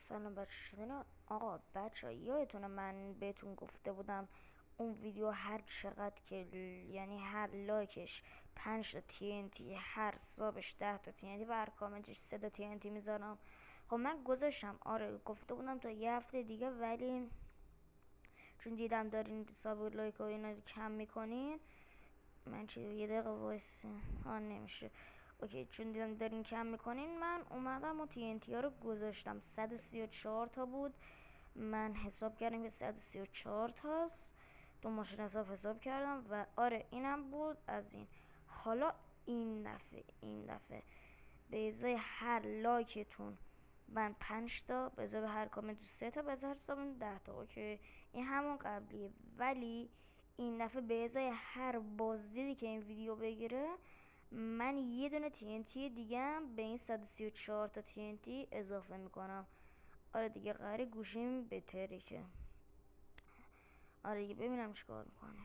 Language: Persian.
سلام بچه شدین. آقا بچه یادتونه من بهتون گفته بودم اون ویدیو هر چقدر که یعنی هر لایکش 5 تا TNT، هر سابش 10 تا TNT و هر کامنتش 3 تا TNT میذارم. خب من گذاشتم، آره گفته بودم تا یه هفته دیگه، ولی چون دیدم دارین ساب و لایک و اینا کم میکنین، من یه دقیقه وایس نمیشه. اوکی، چون دیدم دارین کم میکنین من اومدم و TNT ها رو گذاشتم. 134 تا بود، من حساب کردم که 134 تاست. تو ماشین حساب کردم و آره اینم بود از این. حالا این دفعه به ازای هر لایکتون من 5 تا، به ازای هر کامنت 3 تا، به ازای هر حساب 10 تا. اوکی، این همون قبلیه، ولی این دفعه به ازای هر بازدیدی که این ویدیو بگیره من یه دونه TNT دیگه به این 134 تا TNT اضافه میکنم. آره دیگه قراره گوشیم بهتره که آره دیگه ببینم چیکار میکنه.